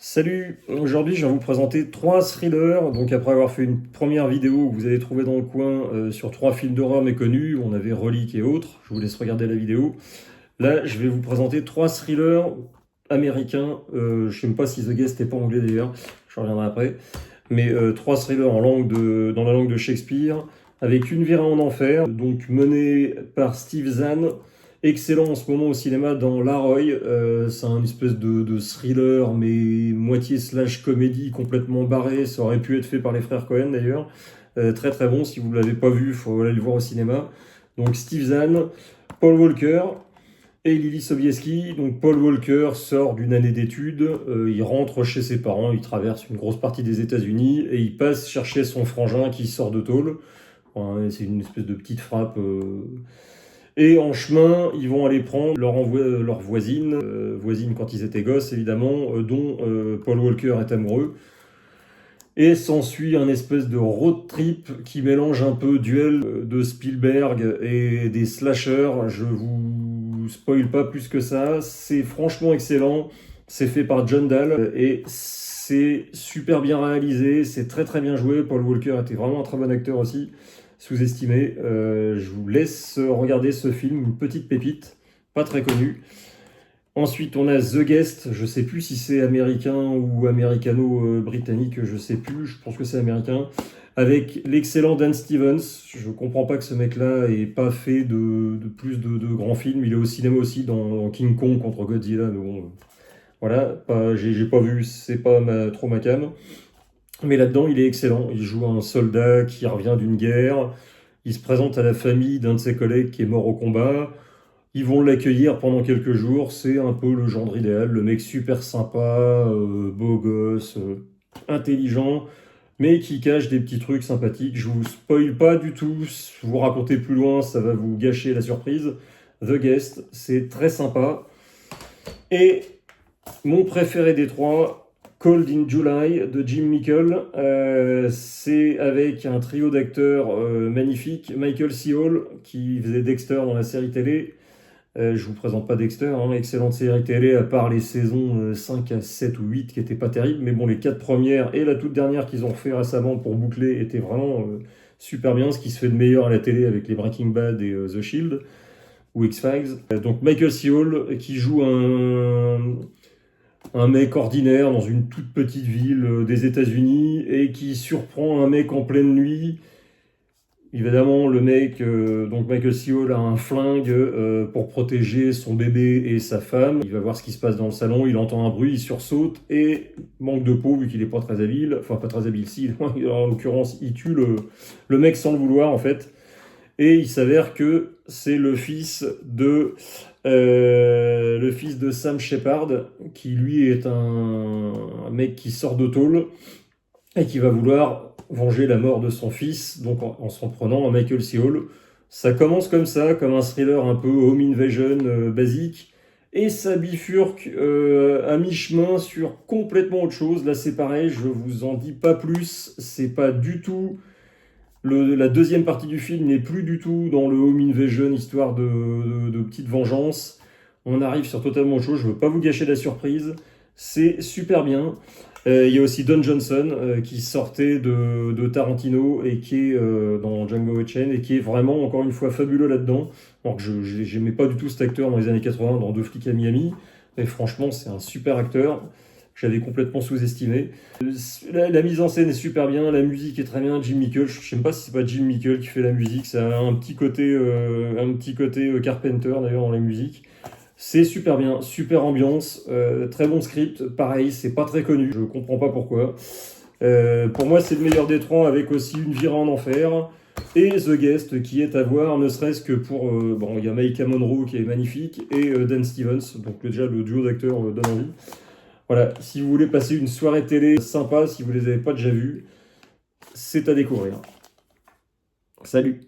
Salut, aujourd'hui je vais vous présenter 3 thrillers. Donc après avoir fait une première vidéo que vous avez trouvé dans le coin sur 3 films d'horreur méconnus, on avait Relique et autres, je vous laisse regarder la vidéo. Là je vais vous présenter 3 thrillers américains, je sais même pas si The Guest n'est pas anglais d'ailleurs, je reviendrai après. Mais 3 thrillers dans la langue de Shakespeare, avec Une virée en enfer, donc mené par Steve Zahn. Excellent en ce moment au cinéma dans La Roy. C'est un espèce de thriller, mais moitié slash comédie complètement barré. Ça aurait pu être fait par les frères Cohen d'ailleurs. Très très bon, si vous ne l'avez pas vu, il faut aller le voir au cinéma. Donc Steve Zahn, Paul Walker et Lily Sobieski. Donc Paul Walker sort d'une année d'études, il rentre chez ses parents, il traverse une grosse partie des États-Unis et il passe chercher son frangin qui sort de tôle. Enfin, c'est une espèce de petite frappe. Et en chemin, ils vont aller prendre leur voisine quand ils étaient gosses évidemment, dont Paul Walker est amoureux. Et s'ensuit un espèce de road trip qui mélange un peu duel de Spielberg et des slashers. Je vous spoil pas plus que ça. C'est franchement excellent. C'est fait par John Dahl et c'est super bien réalisé. C'est très très bien joué. Paul Walker était vraiment un très bon acteur aussi, sous-estimé. Je vous laisse regarder ce film, une petite pépite, pas très connue. Ensuite, on a The Guest. Je sais plus si c'est américain ou américano-britannique, je sais plus. Je pense que c'est américain. Avec l'excellent Dan Stevens. Je comprends pas que ce mec-là ait pas fait de plus de grands films. Il est au cinéma aussi dans King Kong contre Godzilla. Mais bon, voilà, j'ai pas vu, c'est pas trop ma cam. Mais là-dedans, il est excellent. Il joue un soldat qui revient d'une guerre. Il se présente à la famille d'un de ses collègues qui est mort au combat. Ils vont l'accueillir pendant quelques jours. C'est un peu le genre idéal. Le mec super sympa, beau gosse, intelligent, mais qui cache des petits trucs sympathiques. Je vous spoil pas du tout. Vous racontez plus loin, ça va vous gâcher la surprise. The Guest, c'est très sympa. Et mon préféré des 3, Cold in July de Jim Mickle. C'est avec un trio d'acteurs magnifiques. Michael C. Hall qui faisait Dexter dans la série télé. Je vous présente pas Dexter, hein, excellente série télé, à part les saisons 5 à 7 ou 8 qui étaient pas terribles, mais bon, les 4 premières et la toute dernière qu'ils ont fait récemment pour boucler étaient vraiment super bien, ce qui se fait de meilleur à la télé avec les Breaking Bad et The Shield ou X-Files. Donc Michael C. Hall qui joue un mec ordinaire dans une toute petite ville des États-Unis et qui surprend un mec en pleine nuit. Évidemment, le mec, donc Michael C. Hall a un flingue pour protéger son bébé et sa femme. Il va voir ce qui se passe dans le salon, il entend un bruit, il sursaute et manque de peau vu qu'il n'est pas très habile. Enfin, pas très habile, si, en l'occurrence, il tue le mec sans le vouloir en fait. Et il s'avère que c'est le fils de Sam Shepard, qui lui est un mec qui sort de tôle et qui va vouloir venger la mort de son fils, donc en s'en prenant à Michael C. Hall. Ça commence comme ça, comme un thriller un peu home invasion basique, et ça bifurque à mi-chemin sur complètement autre chose. Là c'est pareil, je vous en dis pas plus, c'est pas du tout... la deuxième partie du film n'est plus du tout dans le home invasion, histoire de petite vengeance. On arrive sur totalement autre chose, je veux pas vous gâcher la surprise. C'est super bien. Il y a aussi Don Johnson qui sortait de Tarantino et qui est dans Django Unchained et qui est vraiment, encore une fois, fabuleux là-dedans. Alors que je n'aimais pas du tout cet acteur dans les années 80 dans Deux flics à Miami. Et franchement, c'est un super acteur. J'avais complètement sous-estimé. La mise en scène est super bien, la musique est très bien. Jim Mickle, je ne sais pas si c'est pas Jim Mickle qui fait la musique, ça a un petit côté Carpenter d'ailleurs dans la musique. C'est super bien, super ambiance, très bon script. Pareil, c'est pas très connu, je comprends pas pourquoi. Pour moi, c'est le meilleur des 3 avec aussi Une virée en enfer et The Guest qui est à voir, ne serait-ce que pour... bon, il y a Maïka Monroe qui est magnifique et Dan Stevens, donc déjà le duo d'acteurs donne envie. Voilà, si vous voulez passer une soirée télé sympa, si vous les avez pas déjà vus, c'est à découvrir. Salut!